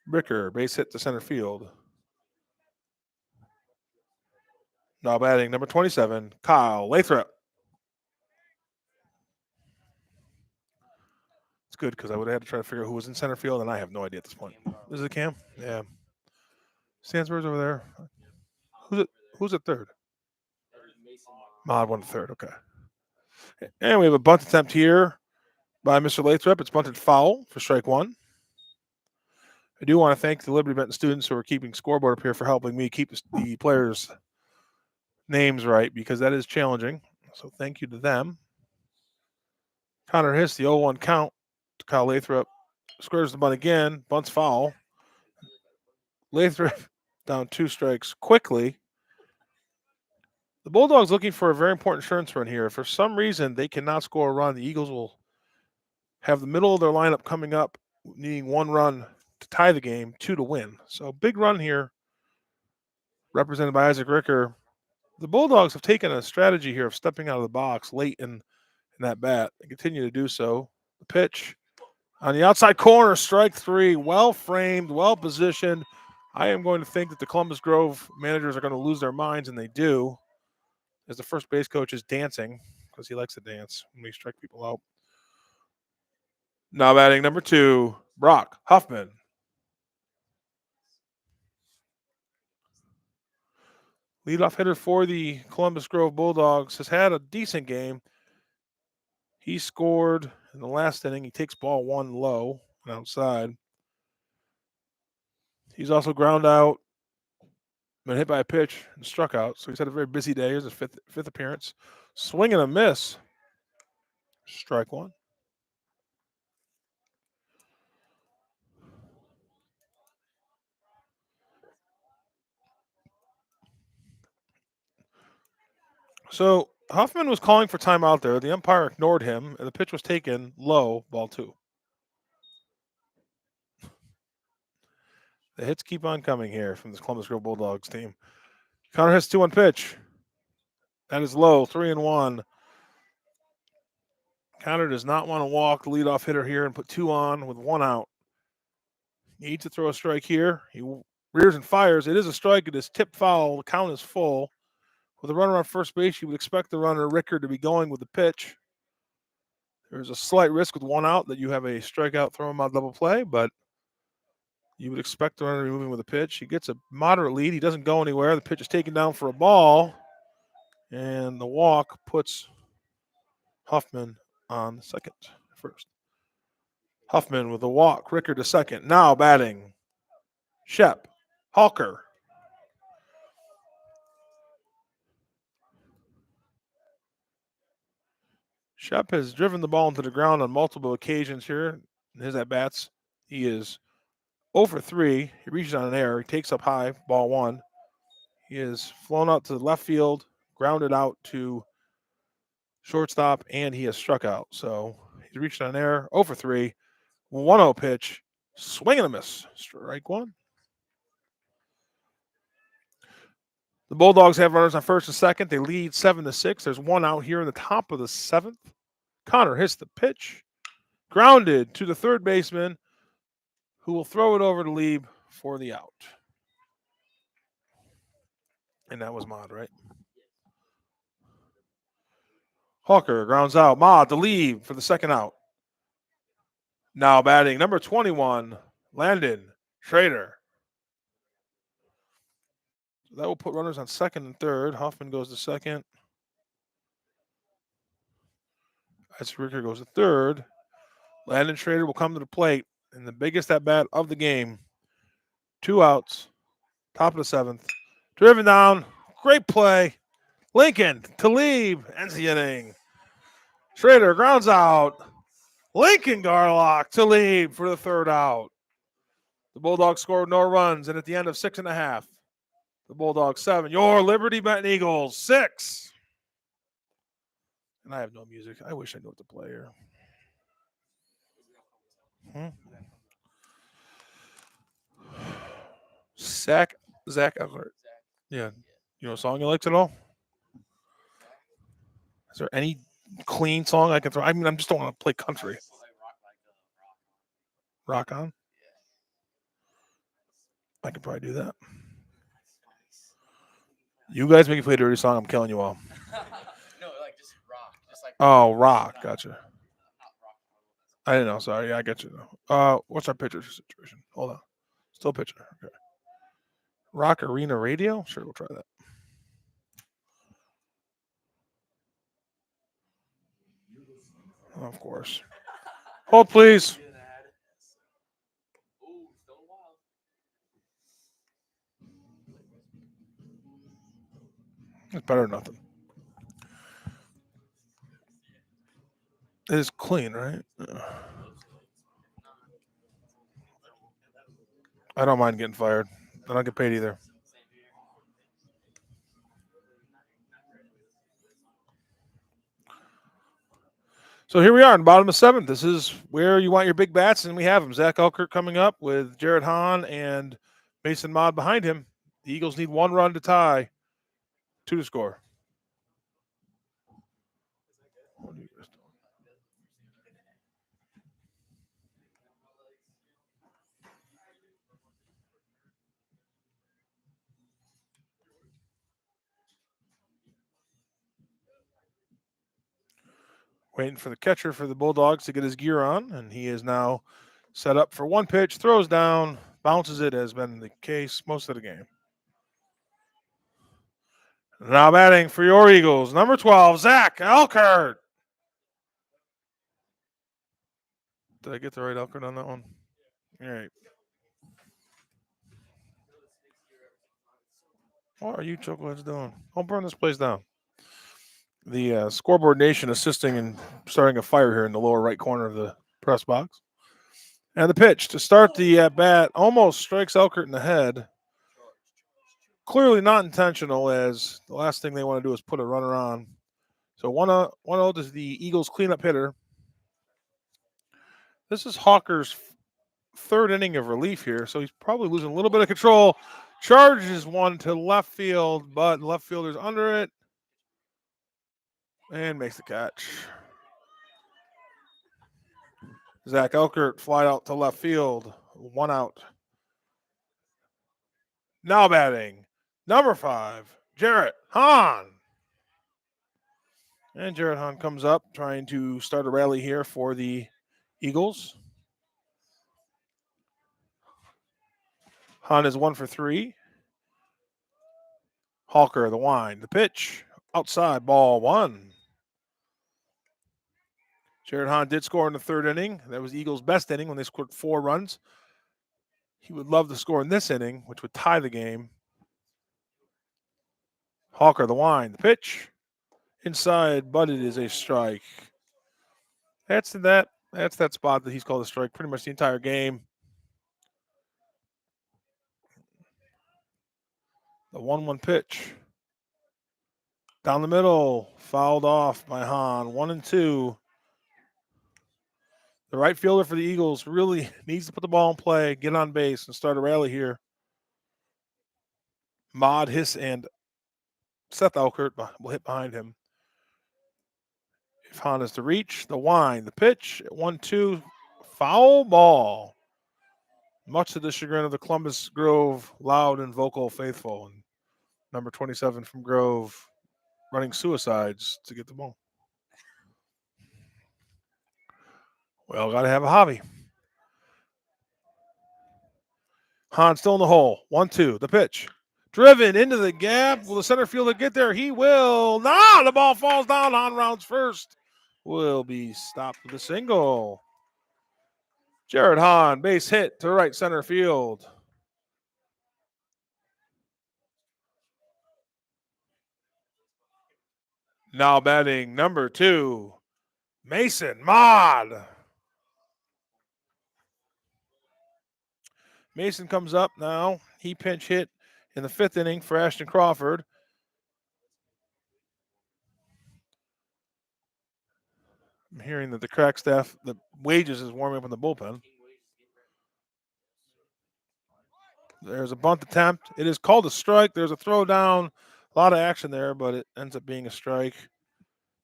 Ricker, base hit to center field. Now batting number 27, Kyle Lathrop. It's good because I would have had to try to figure out who was in center field, and I have no idea at this point. Is it Cam? Yeah. Stansberg's over there. Who's at third? Mod won third. Okay. And we have a bunt attempt here by Mr. Lathrop. It's bunted foul for strike 1. I do want to thank the Liberty Benton students who are keeping scoreboard up here for helping me keep the players' names right, because that is challenging. So thank you to them. Connor Hiss, the 0-1 count to Kyle Lathrop. Squares the bunt again. Bunt's foul. Lathrop down 2 strikes quickly. The Bulldogs looking for a very important insurance run here. If for some reason they cannot score a run, the Eagles will have the middle of their lineup coming up, needing 1 run to tie the game, 2 to win. So big run here, represented by Isaac Ricker. The Bulldogs have taken a strategy here of stepping out of the box late in that bat. They continue to do so. The pitch on the outside corner, strike 3, well framed, well positioned. I am going to think that the Columbus Grove managers are going to lose their minds, and they do, as the first base coach is dancing because he likes to dance when we strike people out. Now batting number 2, Brock Huffman. Leadoff hitter for the Columbus Grove Bulldogs has had a decent game. He scored in the last inning. He takes ball 1 low and outside. He's also ground out, been hit by a pitch and struck out. So he's had a very busy day. Here's his fifth appearance. Swing and a miss. Strike 1. So Huffman was calling for timeout there. The umpire ignored him, and the pitch was taken low, ball 2. The hits keep on coming here from the Columbus Grove Bulldogs team. Connor has 2-1 pitch. That is low, 3-1. Connor does not want to walk the leadoff hitter here and put 2 on with 1 out. Needs to throw a strike here. He rears and fires. It is a strike. It is tip foul. The count is full. With a runner on first base, you would expect the runner, Rickard, to be going with the pitch. There's a slight risk with 1 out that you have a strikeout, throw him out double play, but you would expect the runner to be moving with a pitch. He gets a moderate lead. He doesn't go anywhere. The pitch is taken down for a ball, and the walk puts Huffman on first. Huffman with a walk. Rickard to second. Now batting. Shep. Halker. Shep has driven the ball into the ground on multiple occasions here in his at-bats. He is 0 for 3. He reaches on an error. He takes up high, ball 1. He is flown out to the left field, grounded out to shortstop, and he has struck out. So he's reached on an error, 0 for 3. 1-0 pitch, swing and a miss. Strike 1. The Bulldogs have runners on first and second. They lead 7-6. There's 1 out here in the top of the 7th. Connor hits the pitch. Grounded to the third baseman, who will throw it over to Lieb for the out. And that was Mod, right? Hawker grounds out. Mod to Lieb for the second out. Now batting number 21, Landon Schrader. So that will put runners on second and third. Hoffman goes to second. As Ricker goes to third. Landon Schrader will come to the plate in the biggest at-bat of the game. 2 outs. Top of the 7th. Driven down. Great play. Lincoln to Lieb. Ends the inning. Schrader grounds out. Lincoln Garlock to Lieb for the third out. The Bulldogs scored no runs, and at the end of 6.5, the Bulldogs 7. Your Liberty Benton Eagles 6. And I have no music. I wish I knew what to play here. Zach Elkert. Yeah. You know a song you liked at all? Is there any clean song I can throw? I mean, I just don't want to play country. Rock on? I could probably do that. You guys make me play a dirty song, I'm killing you all. No, like just rock. Just like Rock. Gotcha. I didn't know. Sorry. Yeah, I get you now. What's our pitcher situation? Hold on. Still pitching. Okay. Rock Arena Radio? Sure, we'll try that. Of course. Hold, please. It's better than nothing. It is clean, right? I don't mind getting fired. I don't get paid either. So here we are in the bottom of 7th. This is where you want your big bats, and we have them. Zach Elkert coming up with Jared Hahn and Mason Mod behind him. The Eagles need 1 run to tie, 2 to score. Waiting for the catcher for the Bulldogs to get his gear on, and he is now set up for 1 pitch, throws down, bounces it, has been the case most of the game. Now batting for your Eagles, number 12, Zach Elkert. Did I get the right Elkert on that one? All right. What are you chocolate doing? Don't burn this place down. The Scoreboard Nation assisting and starting a fire here in the lower right corner of the press box. And the pitch to start the at-bat almost strikes Elkert in the head. Clearly not intentional, as the last thing they want to do is put a runner on. So 1-0 is the Eagles cleanup hitter. This is Hawker's 3rd inning of relief here, so he's probably losing a little bit of control. Charges one to left field, but left fielder's under it and makes the catch. Zach Elkert fly out to left field. 1 out. Now batting, number 5, Jarrett Hahn. And Jarrett Hahn comes up trying to start a rally here for the Eagles. Hahn is 1 for 3. Hawker, the wind, the pitch, outside, ball 1. Jarrett Hahn did score in the 3rd inning. That was Eagles' best inning when they scored 4 runs. He would love to score in this inning, which would tie the game. Hawker, the wind, the pitch, inside, but it is a strike. That's that spot that he's called a strike pretty much the entire game. The 1-1 pitch. Down the middle, fouled off by Hahn. 1-2. The right fielder for the Eagles really needs to put the ball in play, get on base, and start a rally here. Mod, Hiss, and Seth Elkert will hit behind him. If Hahn is to reach, the wind, the pitch, 1-2, foul ball. Much to the chagrin of the Columbus Grove loud and vocal faithful. And number 27 from Grove running suicides to get the ball. Well, got to have a hobby. Hahn still in the hole. 1-2, the pitch. Driven into the gap. Will the center fielder get there? He will. No, the ball falls down. Hahn rounds first. Will be stopped with a single. Jarrett Hahn, base hit to right center field. Now batting number 2, Mason Mod. Mason comes up now. He pinch hit in the 5th inning for Ashton Crawford. I'm hearing that the crack staff, the Wages is warming up in the bullpen. There's a bunt attempt. It is called a strike. There's a throw down. A lot of action there, but it ends up being a strike.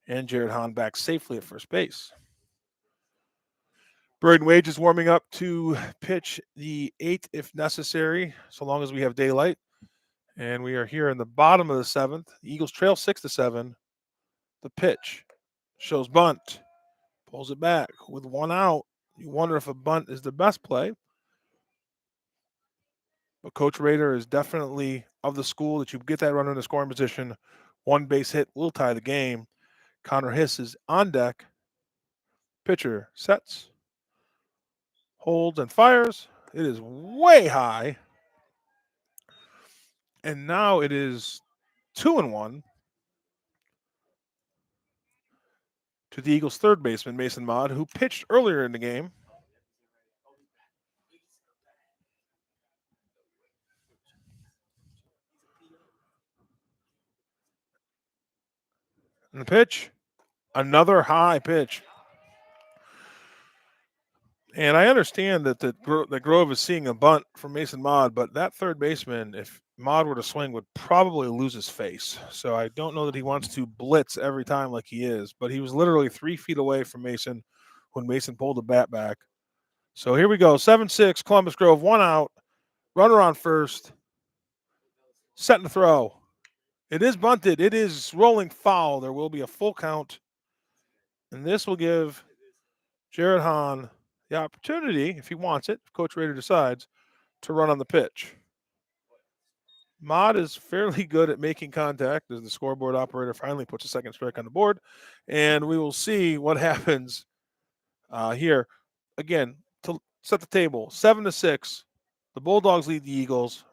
And Jarrett Hahn back safely at first base. Braden Wages warming up to pitch the 8th if necessary, so long as we have daylight. And we are here in the bottom of the 7th. The Eagles trail 6-7. The pitch shows bunt. Pulls it back with 1 out. You wonder if a bunt is the best play. But Coach Rader is definitely of the school that you get that runner in the scoring position. 1 base hit will tie the game. Connor Hiss is on deck. Pitcher sets, holds, and fires. It is way high. And now it is 2-1 to the Eagles' 3rd baseman, Mason Mod, who pitched earlier in the game. And the pitch, another high pitch. And I understand that the Grove is seeing a bunt from Mason Mod, but that 3rd baseman, if Mod were to swing, would probably lose his face. So I don't know that he wants to blitz every time like he is, but he was literally 3 feet away from Mason when Mason pulled the bat back. So here we go, 7-6, Columbus Grove, 1 out, runner on first, setting the throw. It is bunted. It is rolling foul. There will be a full count, and this will give Jarrett Hahn the opportunity, if he wants it, if Coach Rader decides, to run on the pitch. Mod is fairly good at making contact as the scoreboard operator finally puts a 2nd strike on the board, and we will see what happens here. Again, to set the table, 7-6. The Bulldogs lead the Eagles.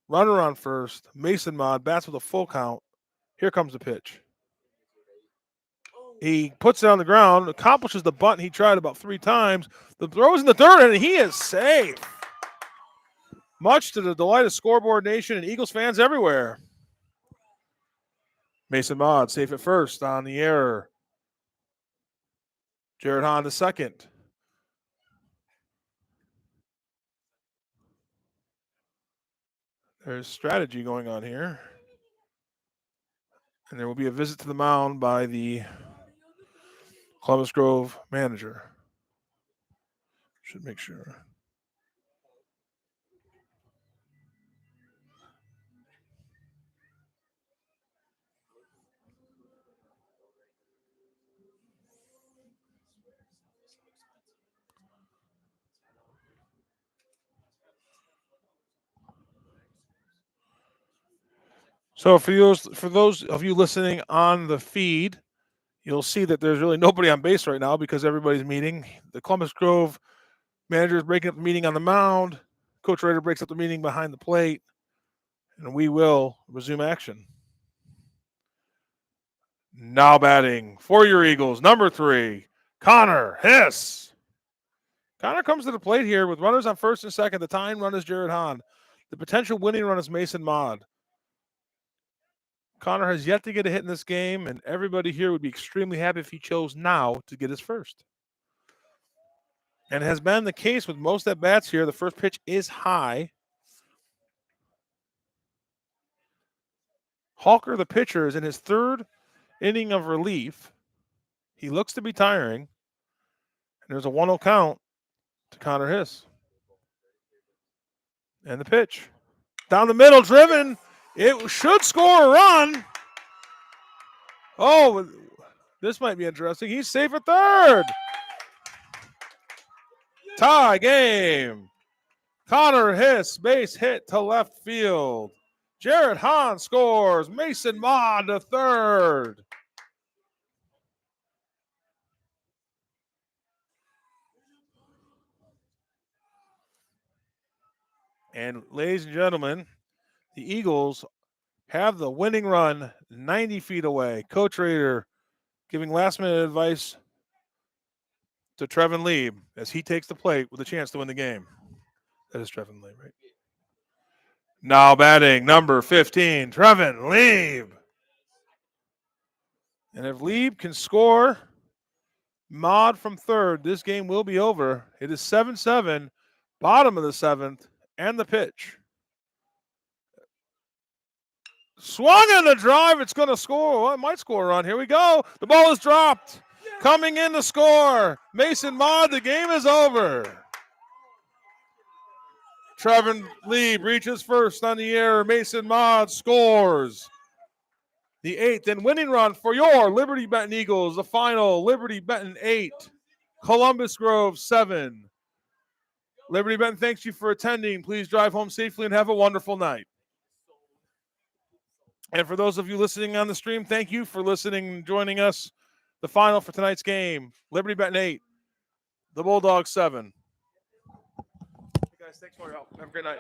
Runner on first. Mason Mod bats with a full count. Here comes the pitch. He puts it on the ground, accomplishes the bunt he tried about 3 times. The throw is in the 3rd, and he is safe. Much to the delight of Scoreboard Nation and Eagles fans everywhere. Mason Mod safe at first on the error. Jarrett Hahn the 2nd. There's strategy going on here. And there will be a visit to the mound by the Columbus Grove manager. Should make sure. So for those of you listening on the feed, you'll see that there's really nobody on base right now because everybody's meeting. The Columbus Grove manager is breaking up the meeting on the mound. Coach Rader breaks up the meeting behind the plate, and we will resume action. Now batting for your Eagles, number 3, Connor Hiss. Connor comes to the plate here with runners on first and second. The tying run is Jared Hahn. The potential winning run is Mason Maud. Connor has yet to get a hit in this game, and everybody here would be extremely happy if he chose now to get his first. And it has been the case with most at bats here. The first pitch is high. Halker, the pitcher, is in his 3rd inning of relief. He looks to be tiring. And there's a 1-0 count to Connor Hiss. And the pitch. Down the middle, driven. It should score a run. Oh, this might be interesting. He's safe at 3rd. Tie game. Connor Hiss, base hit to left field. Jared Hahn scores. Mason Maud to 3rd. And ladies and gentlemen, the Eagles have the winning run 90 feet away. Coach Rader giving last-minute advice to Trevin Lieb as he takes the plate with a chance to win the game. That is Trevin Lieb, right? Now batting, number 15, Trevin Lieb. And if Lieb can score Maud from 3rd, this game will be over. It is 7-7, bottom of the 7th, and the pitch. Swung on the drive. It's going to score. Well, it might score a run. Here we go. The ball is dropped. Coming in to score. Mason Maud. The game is over. Trevin Lieb reaches first on the air. Mason Maud scores. The 8th and winning run for your Liberty Benton Eagles. The final, Liberty Benton 8, Columbus Grove 7. Liberty Benton, thanks you for attending. Please drive home safely and have a wonderful night. And for those of you listening on the stream, thank you for listening and joining us. The final for tonight's game, Liberty Benton 8, the Bulldogs 7. Hey guys, thanks for your help. Have a great night.